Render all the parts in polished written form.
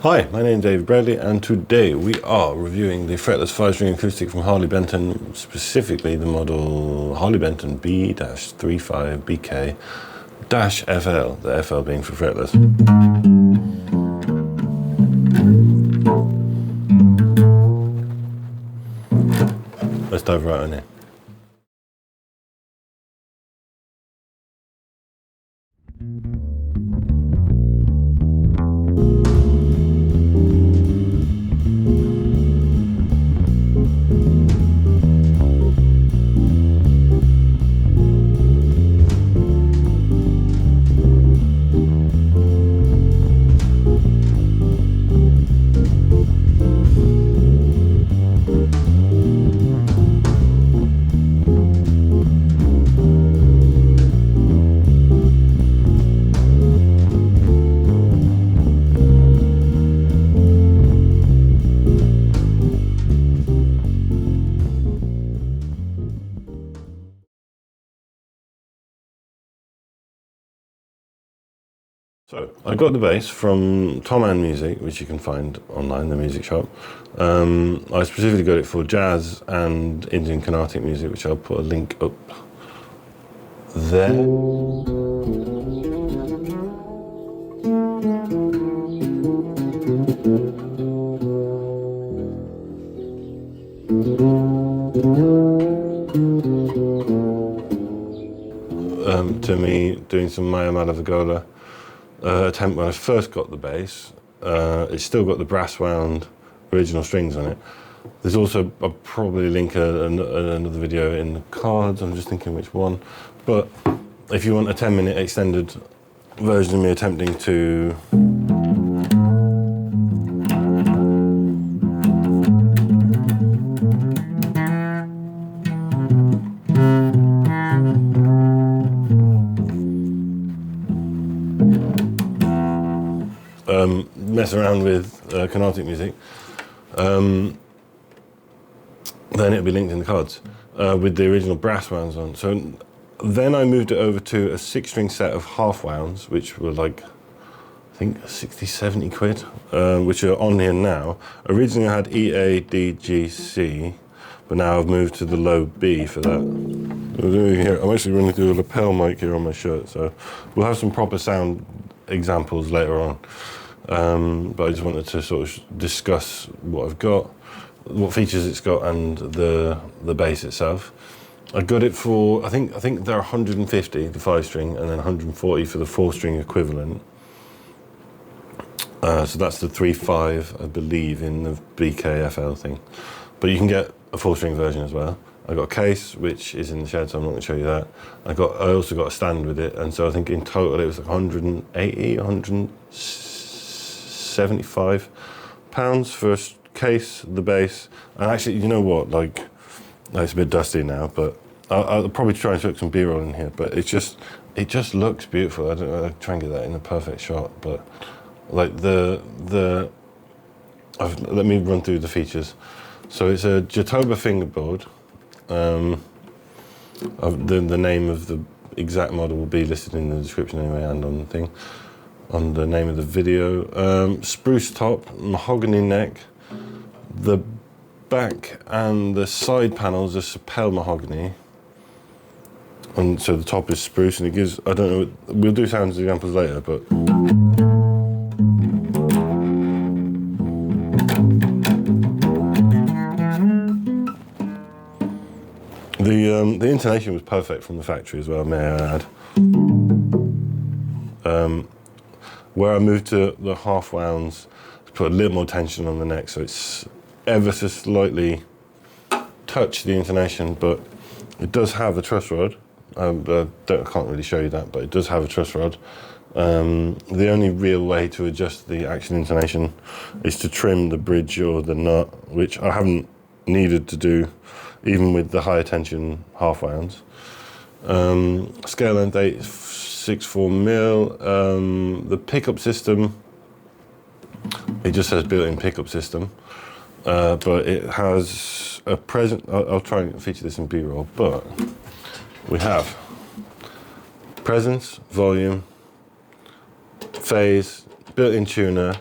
Hi, my name is David Bradley, and today we are reviewing the fretless 5-string acoustic from Harley Benton, specifically the model Harley Benton B-35BK-FL, the FL being for fretless. Let's dive right in here. So I got the bass from Tom and Music, which you can find online, the music shop. I specifically got it for jazz and Indian Carnatic music, which I'll put a link up there. To me, doing some Maya Madhavagola attempt when I first got the bass. It's still got the brass wound original strings on it. There's also, I'll probably link another video in the cards, I'm just thinking which one. But if you want a 10-minute extended version of me attempting to mess around with Carnatic music, then it'll be linked in the cards with the original brass wounds on. So then I moved it over to a 6-string set of half wounds, which were like, I think 60, 70 quid, which are on here now. Originally I had E, A, D, G, C, but now I've moved to the low B for that. I'm actually running through a lapel mic here on my shirt, so we'll have some proper sound examples later on. But I just wanted to sort of discuss what I've got, what features it's got, and the bass itself. I got it for, I think they're 150, the 5-string, and then 140 for the 4-string equivalent. So that's the 3.5, I believe, in the BK-FL thing. But you can get a 4-string version as well. I got a case, which is in the shed, so I'm not going to show you that. I also got a stand with it, and so I think in total it was like 180, 175 pounds for a case, the bass. And actually, you know what, like, it's a bit dusty now, but I'll probably try and put some B-roll in here, but it just looks beautiful. I'll try and get that in the perfect shot, but like let me run through the features. So it's a Jatoba fingerboard. The name of the exact model will be listed in the description anyway, and on the thing, on the name of the video. Spruce top, mahogany neck. The back and the side panels are Sapele mahogany. And so the top is spruce, and it gives, I don't know, we'll do sounds examples later, but the intonation was perfect from the factory as well, may I add. Where I moved to the half wounds to put a little more tension on the neck, so it's ever so slightly touch the intonation, but it does have a truss-rod. I can't really show you that, but it does have a truss-rod. The only real way to adjust the actual intonation is to trim the bridge or the nut, which I haven't needed to do, even with the higher tension half wounds. Scale length 864mm. The pickup system, it just says built-in pickup system, but it has a present. I'll try and feature this in B-roll, but we have presence, volume, phase, built-in tuner,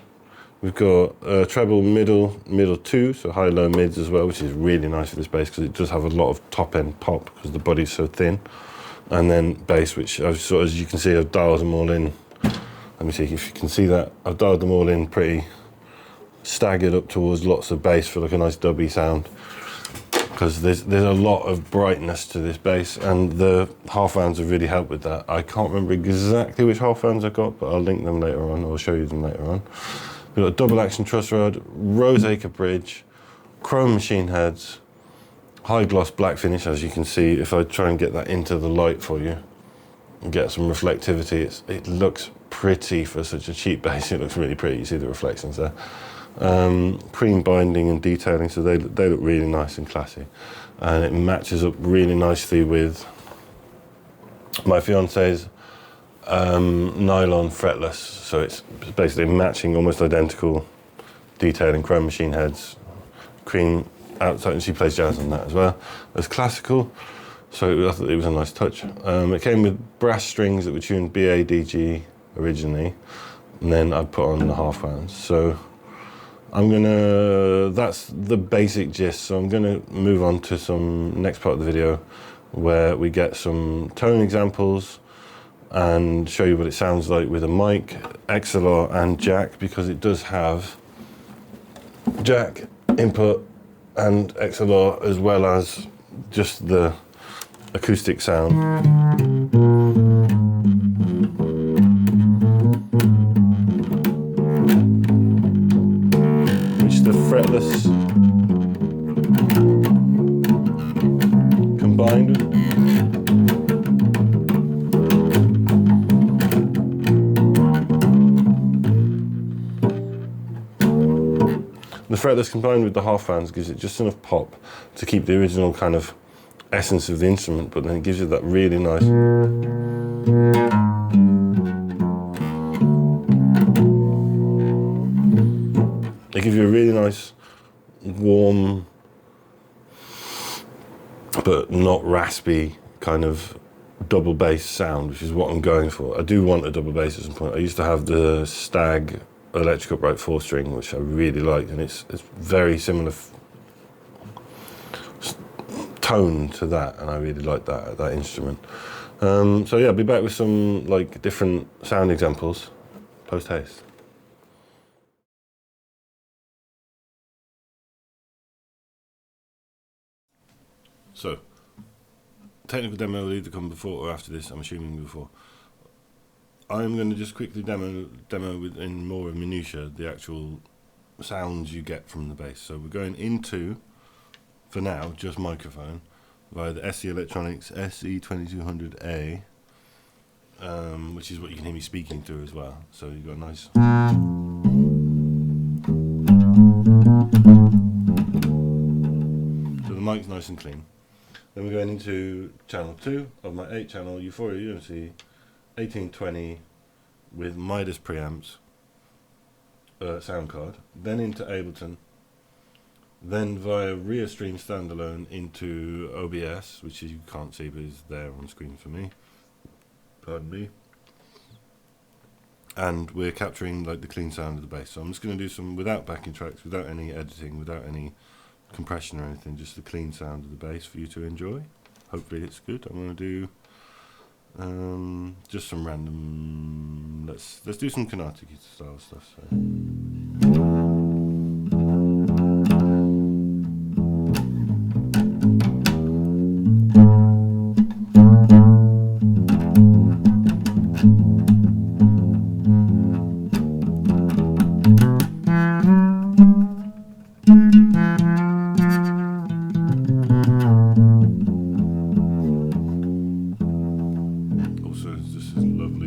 We've got treble, middle 2, so high, low, mids as well, which is really nice for this bass because it does have a lot of top end pop because the body's so thin. And then bass, which I've sort of, as you can see, I've dialed them all in. Let me see if you can see that. I've dialed them all in pretty staggered up towards lots of bass for like a nice dubby sound. Because there's a lot of brightness to this bass, and the half rounds have really helped with that. I can't remember exactly which half rounds I got, but I'll link them later on, or I'll show you them later on. We've got a double action truss rod, Roseacer bridge, chrome machine heads, high gloss black finish, as you can see. If I try and get that into the light for you and get some reflectivity, it looks pretty for such a cheap bass. It looks really pretty. You see the reflections there. Cream binding and detailing, so they look really nice and classy, and it matches up really nicely with my fiance's nylon fretless, so it's basically matching, almost identical detailing, chrome machine heads, cream outside, and she plays jazz on that as well. It's classical, so I thought it was a nice touch. It came with brass strings that were tuned BA/DG originally, and then I put on the half rounds. So that's the basic gist, so I'm gonna move on to some next part of the video where we get some tone examples and show you what it sounds like with a mic, XLR and jack, because it does have jack input and XLR as well as just the acoustic sound. The fretless combined with the half rounds gives it just enough pop to keep the original kind of essence of the instrument, but then it gives you that really nice. They give you a really nice, warm, but not raspy kind of double bass sound, which is what I'm going for. I do want a double bass at some point. I used to have the Stag electric upright 4-string, which I really like, and it's very similar tone to that, and I really like that instrument. So yeah, I'll be back with some like different sound examples post haste. So, technical demo will either come before or after this, I'm assuming before. I'm going to just quickly demo in more of minutiae the actual sounds you get from the bass. So we're going into, for now, just microphone via the SE Electronics SE2200A, which is what you can hear me speaking through as well. So you've got a nice... So the mic's nice and clean. Then we're going into channel 2 of my 8-channel Euphoria Unity 1820 with Midas preamps sound card. Then into Ableton. Then via Restream standalone into OBS, which you can't see but is there on screen for me. Pardon me. And we're capturing like the clean sound of the bass. So I'm just going to do some without backing tracks, without any editing, without any compression or anything, just the clean sound of the bass for you to enjoy. Hopefully it's good. I'm going to do just some random, let's do some Carnatic style stuff. So.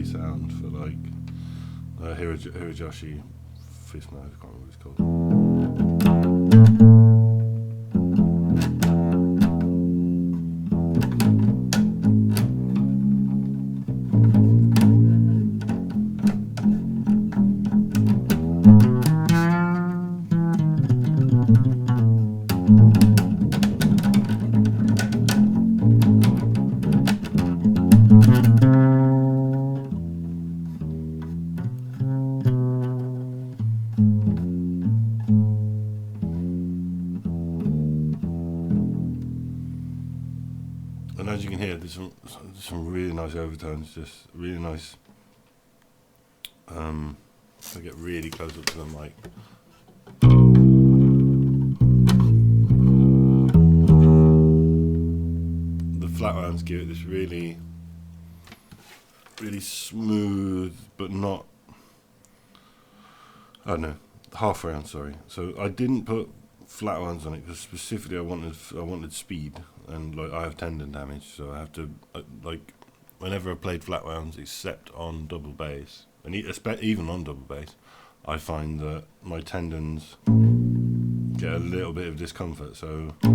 Sound for like Hirajoshi fifth note, I can't remember what it's called. can hear, there's some really nice overtones, just really nice. If I get really close up to the mic. The flat rounds give it this really smooth, but not, I don't know, half round, sorry. So I didn't put flat rounds on it because specifically I wanted speed, and like I have tendon damage, so I have to like whenever I played flat rounds, except on double bass, and even on double bass, I find that my tendons get a little bit of discomfort. So I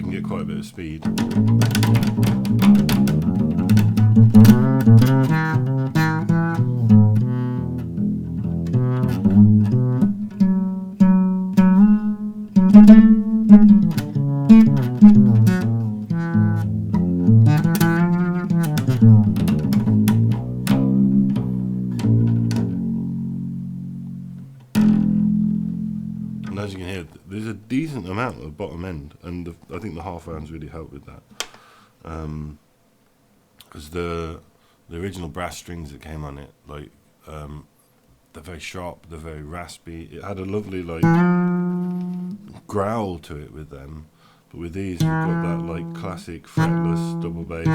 can get quite a bit of speed. And as you can hear, there's a decent amount of bottom end, and I think the half rounds really help with that. Because the original brass strings that came on it, like, they're very sharp, they're very raspy. It had a lovely, like, growl to it with them. But with these, we've got that, like, classic fretless double bass.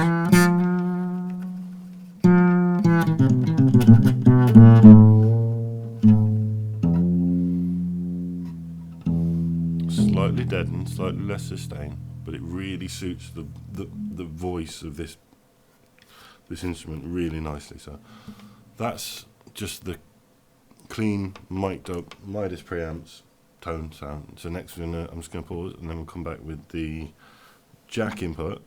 Slightly deadened, slightly less sustained, but it really suits the voice of this instrument really nicely. So that's just the clean mic'd up Midas preamps tone sound. So next I'm just gonna pause, and then we'll come back with the jack input,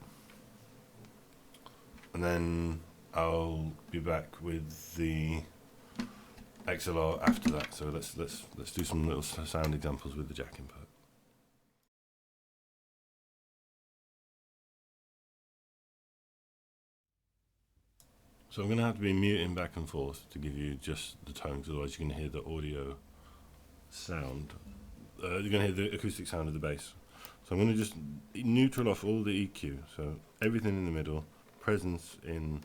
and then I'll be back with the XLR after that. So let's do some little sound examples with the jack input. So I'm going to have to be muting back and forth to give you just the tones, otherwise you're going to hear the audio sound. You're going to hear the acoustic sound of the bass. So I'm going to just neutral off all the EQ, so everything in the middle, presence in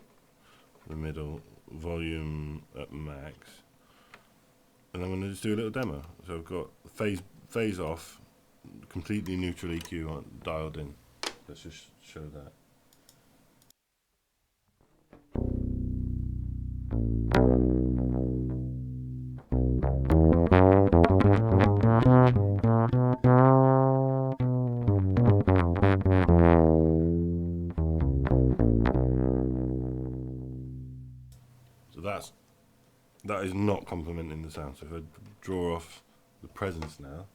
the middle, volume at max, and I'm going to just do a little demo. So I've got phase off, completely neutral EQ on, dialed in. Let's just show that. So that is not complementing the sound. So if I draw off the presence now,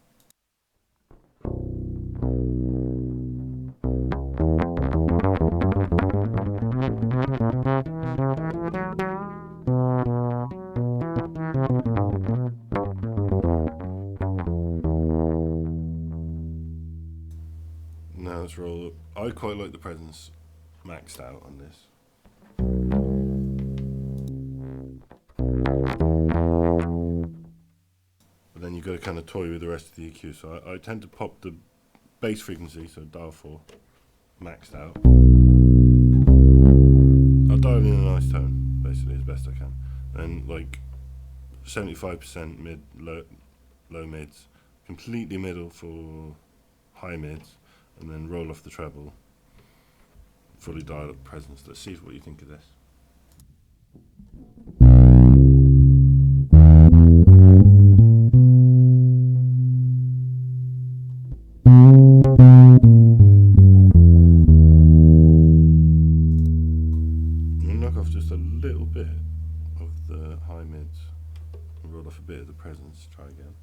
now let's roll up. I quite like the presence maxed out on this. But then you've got to kind of toy with the rest of the EQ. So I tend to pop the bass frequency, so dial 4, maxed out. I'll dial in a nice tone, basically, as best I can. And like 75% mid, low mids, completely middle for high mids, and then roll off the treble, fully dial up presence. Let's see what you think of this. Knock off just a little bit of the high mids and roll off a bit of the presence. Try again.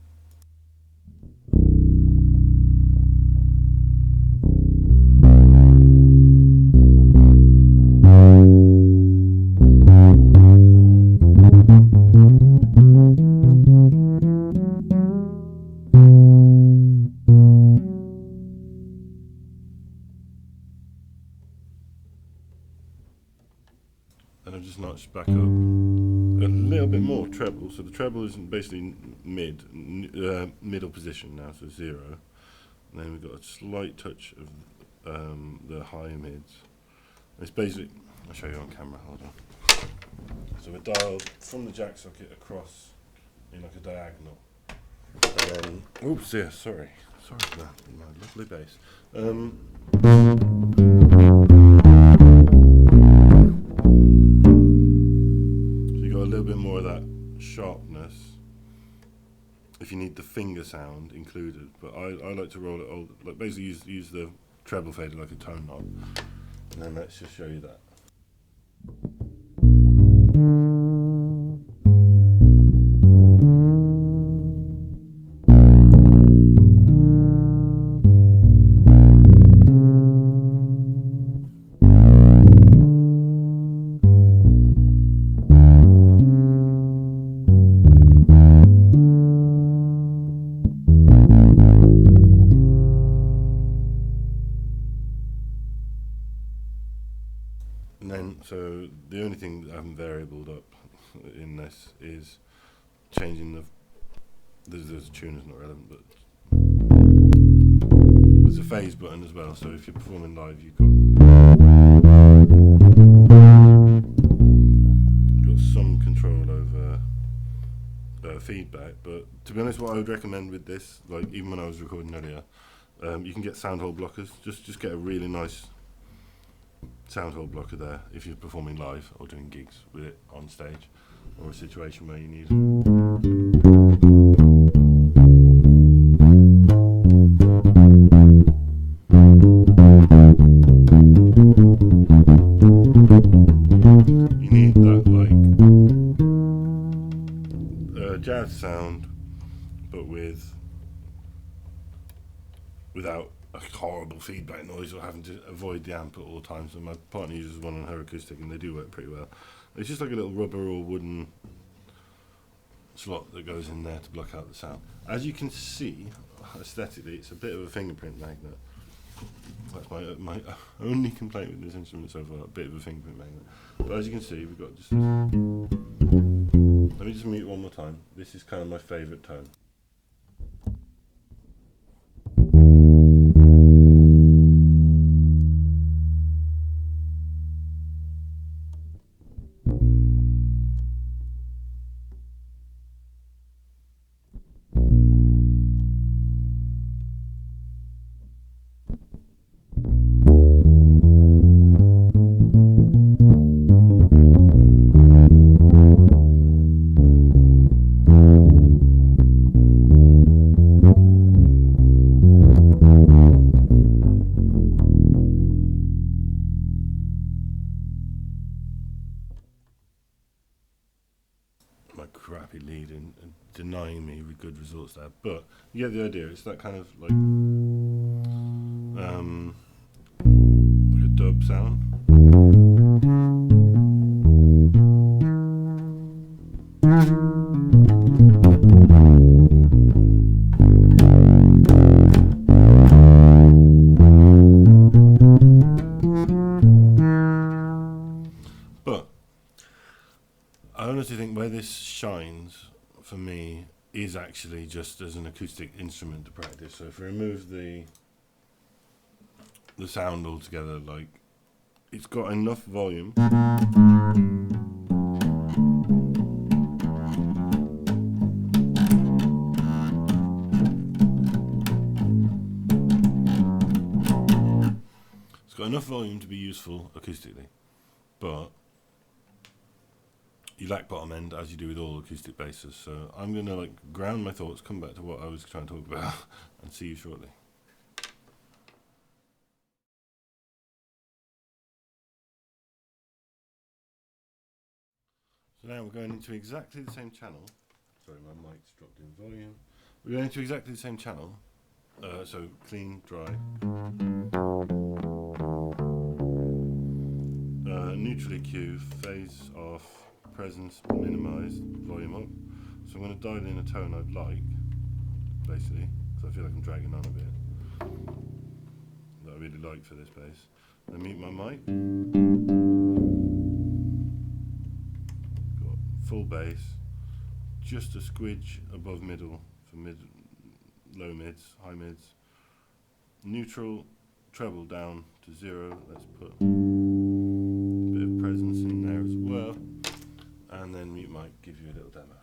And I've just notched back up little bit more treble. So the treble is basically middle position now, so 0. And then we've got a slight touch of the high mids. It's basically, I'll show you on camera, hold on. So we're dialed from the jack socket across in like a diagonal. And then, oops, yeah, sorry for that, my lovely bass. So you got a little bit more of that sharpness if you need the finger sound included, but I like to roll it like basically use the treble fader like a tone knob, and then let's just show you that. And then, so the only thing that I haven't variabled up in this is changing there's a tuner's not relevant, but there's a phase button as well, so if you're performing live you've got some control over feedback. But to be honest, what I would recommend with this, like even when I was recording earlier, you can get sound hole blockers. Just get a really nice sound hole blocker there if you're performing live or doing gigs with it on stage, or a situation where you need that like jazz sound, but without a horrible feedback noise or having to avoid the amp at all times. And my partner uses one on her acoustic and they do work pretty well. It's just like a little rubber or wooden slot that goes in there to block out the sound. As you can see, aesthetically it's a bit of a fingerprint magnet. That's my only complaint with this instrument so far, a bit of a fingerprint magnet. But as you can see, we've got just this. Let me just mute one more time. This is kind of my favourite tone. My crappy lead and denying me with good results there, but you get the idea. It's that kind of like a dub sound. But I honestly think where this shines for me is actually just as an acoustic instrument to practice. So if we remove the sound altogether, like it's got enough volume to be useful acoustically, but you lack bottom end, as you do with all acoustic basses. So I'm going to like ground my thoughts, come back to what I was trying to talk about, and see you shortly. So now we're going into exactly the same channel. Sorry, my mic's dropped in volume. We're going into exactly the same channel. So clean, dry. Neutral EQ, phase off, presence minimized, volume up. So I'm going to dial in a tone I'd like, basically, because I feel like I'm dragging on a bit, that I really like for this bass. Then mute my mic. Got full bass, just a squidge above middle for low mids, high mids, neutral, treble down to 0. Let's put a bit of presence in there as well, and then mute mic, give you a little demo.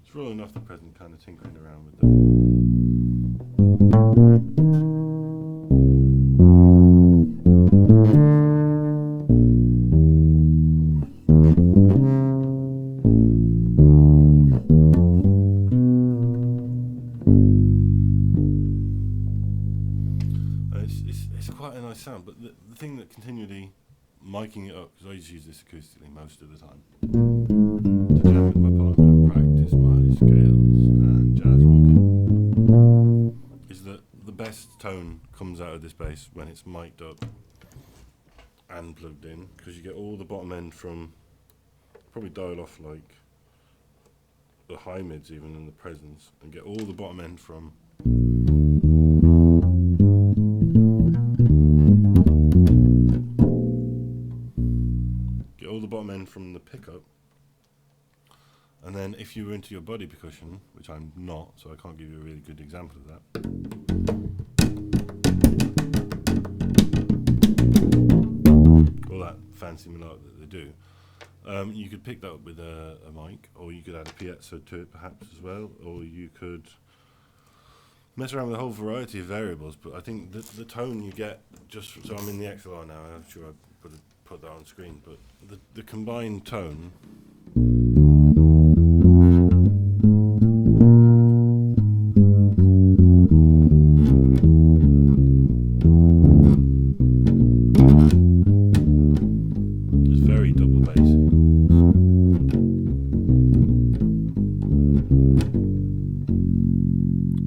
It's rolling off the present, kind of tinkering around with it's quite a nice sound, but the thing that continually miking it up, because I just use this acoustically most of the time to jam with my partner and practice my scales and jazz walking, is that the best tone comes out of this bass when it's mic'd up and plugged in, because you get all the bottom end from, probably dial off like the high mids even in the presence, and get all the bottom end from from the pickup, and then if you were into your body percussion, which I'm not, so I can't give you a really good example of that, all that fancy melodic that they do, you could pick that up with a mic, or you could add a piezo to it perhaps as well, or you could mess around with a whole variety of variables. But I think the tone you get, just so I'm in the XLR now, I'm sure I put that on screen, but the combined tone is very double bassy.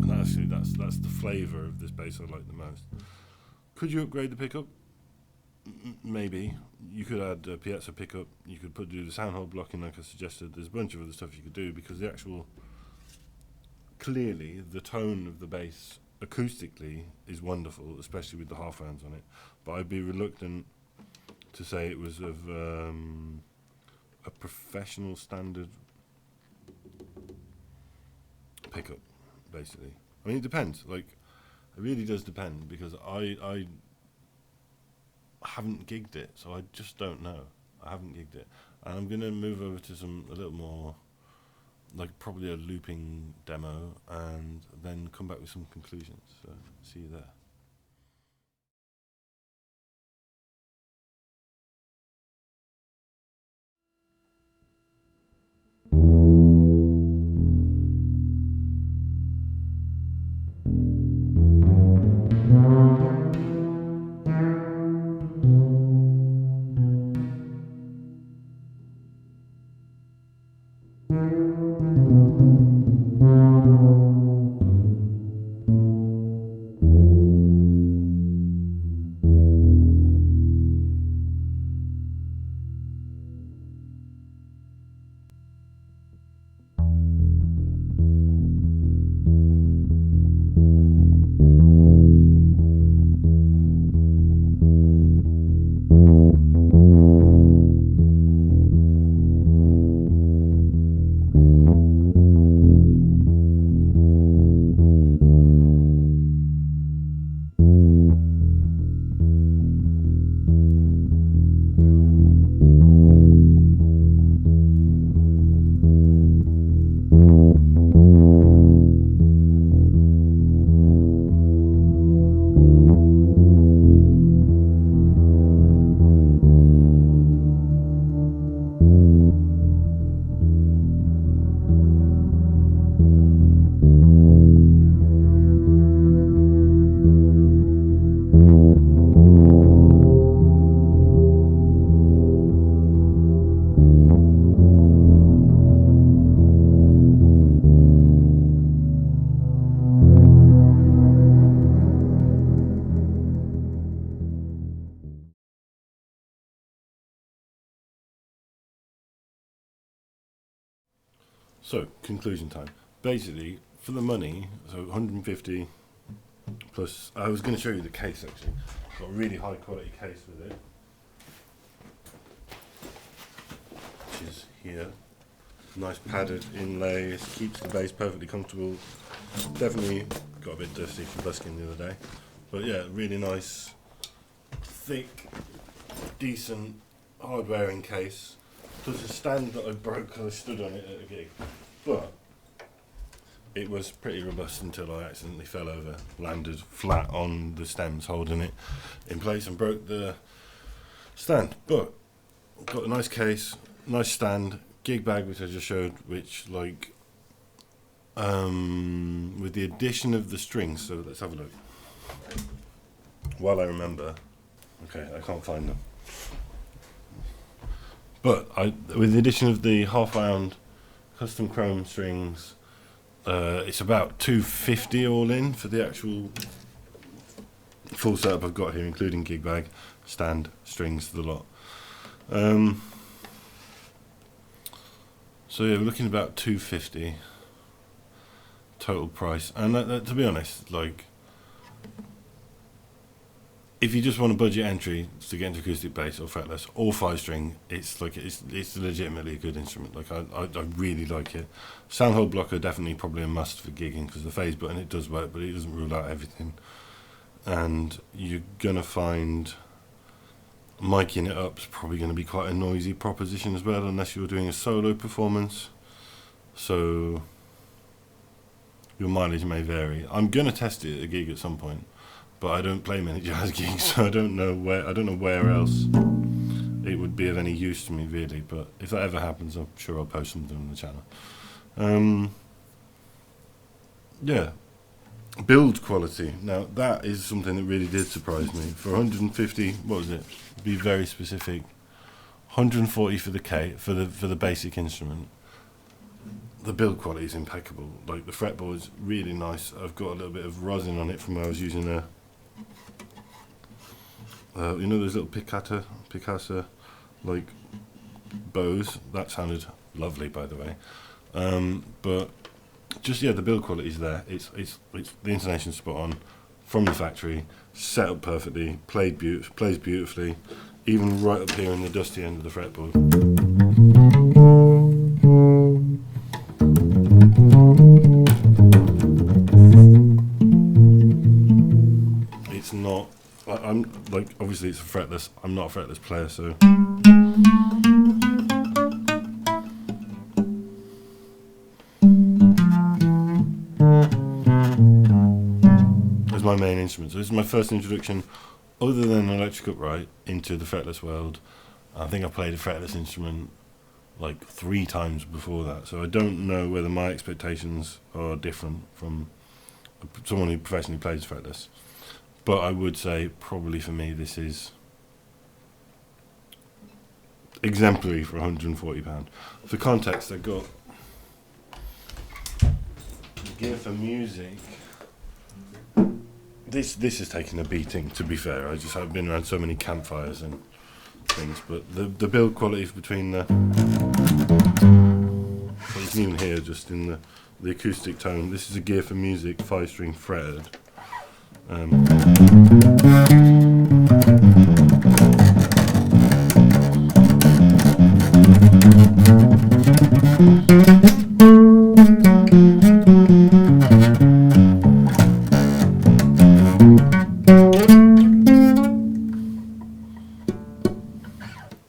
And actually that's the flavour of this bass I like the most. Could you upgrade the pickup? Maybe. You could add a piezo pickup, you could do the sound hole blocking like I suggested. There's a bunch of other stuff you could do, because the actual, clearly the tone of the bass acoustically is wonderful, especially with the half rounds on it, but I'd be reluctant to say it was of a professional standard pickup, basically. I mean, it depends, like, it really does depend, because I haven't gigged it, so I just don't know. I haven't gigged it, and I'm gonna move over to a little more, like probably a looping demo, and then come back with some conclusions. So see you there. So, conclusion time. Basically, for the money, so 150 plus, I was going to show you the case actually. Got a really high quality case with it, which is here. Nice padded inlay, keeps the bass perfectly comfortable. Definitely got a bit dusty from busking the other day. But yeah, really nice, thick, decent, hard-wearing case. There's a stand that I broke because I stood on it at a gig. But it was pretty robust until I accidentally fell over, landed flat on the stems holding it in place and broke the stand. But got a nice case, nice stand, gig bag which I just showed, which like with the addition of the strings, so let's have a look. While I remember, okay, I can't find them. But with the addition of the half-wound custom chrome strings, it's about $250 all in for the actual full setup I've got here, including gig bag, stand, strings, the lot. So yeah, we're looking at about $250 total price, and that, to be honest, like, if you just want a budget entry to get into acoustic bass or fretless or 5-string, it's like it's legitimately a good instrument. Like I really like it. Soundhole blocker definitely probably a must for gigging, because the phase button, it does work, but it doesn't rule out everything. And you're gonna find miking it up is probably going to be quite a noisy proposition as well, unless you're doing a solo performance. So your mileage may vary. I'm gonna test it at a gig at some point, but I don't play many jazz gigs, so I don't know where else it would be of any use to me really. But if that ever happens, I'm sure I'll post something on the channel. Yeah, build quality. Now that is something that really did surprise me. For 150, what was it? Be very specific. 140 for the basic instrument. The build quality is impeccable. Like the fretboard is really nice. I've got a little bit of rosin on it from where I was using a you know those little Picasso like bows. That sounded lovely, by the way. But just yeah, the build quality is there. It's the intonation's spot on from the factory, set up perfectly, plays beautifully, even right up here in the dusty end of the fretboard. It's not. I'm like, obviously it's a fretless. I'm not a fretless player, so. My main instrument. So this is my first introduction, other than an electric upright, into the fretless world. I think I played a fretless instrument like 3 times before that, so I don't know whether my expectations are different from someone who professionally plays fretless. But I would say probably for me this is exemplary for £140. For context, I got gear for music. This has taken a beating, to be fair. I've been around so many campfires and things, but the build quality between the, well, you can even hear just in the acoustic tone. This is a gear for music 5-string fretted.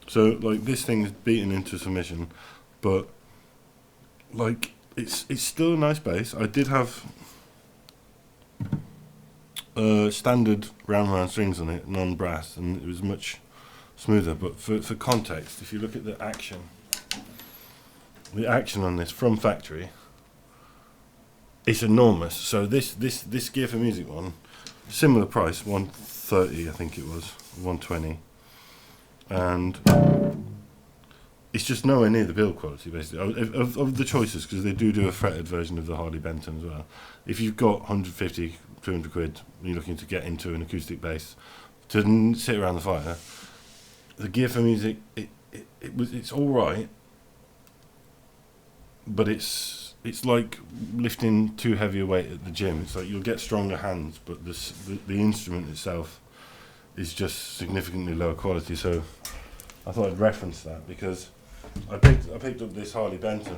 So like this thing's beaten into submission, but like it's still a nice bass. I did have standard round strings on it, non-brass, and it was much smoother. But for context, if you look at the action on this from factory, it's enormous. So this gear for music one, similar price, 130 I think it was, 120. And it's just nowhere near the build quality, basically, of the choices, because they do a fretted version of the Harley Benton as well. If you've got 150, 200 quid, and you're looking to get into an acoustic bass to sit around the fire, the gear for music, it's all right, but it's like lifting too heavy a weight at the gym. It's like you'll get stronger hands, but the instrument itself is just significantly lower quality. So I thought I'd reference that because I picked up this Harley Benton.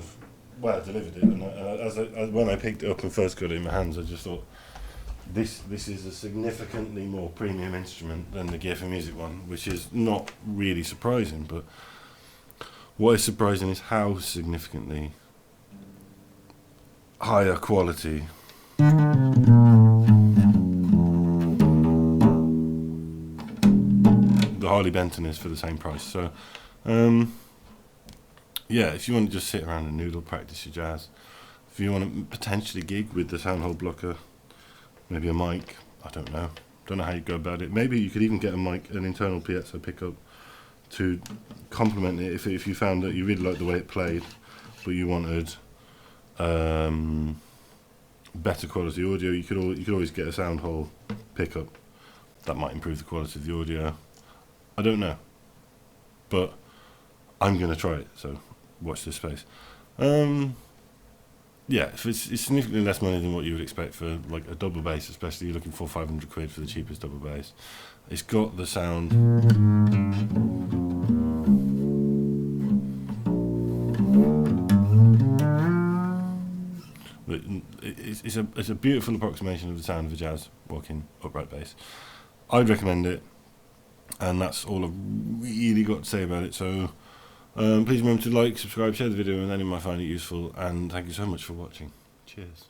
Well, I delivered it, and when I picked it up and first got it in my hands, I just thought this is a significantly more premium instrument than the Gear for Music one, which is not really surprising. But what is surprising is how significantly higher quality the Harley Benton is for the same price. So yeah, if you want to just sit around and noodle, practice your jazz, if you want to potentially gig with the sound hole blocker, maybe a mic, I don't know how you go about it. Maybe you could even get a mic, an internal piezo pickup to complement it if you found that you really liked the way it played, but you wanted better quality audio. You could always get a sound hole pickup. That might improve the quality of the audio. I don't know, but I'm going to try it, so watch this space. Yeah, if it's significantly less money than what you would expect for like a double bass, especially you're looking for 500 quid for the cheapest double bass. It's got the sound. It's a beautiful approximation of the sound of a jazz walking upright bass. I'd recommend it, and that's all I've really got to say about it. So please remember to like, subscribe, share the video with anyone who might find it useful, and thank you so much for watching. Cheers.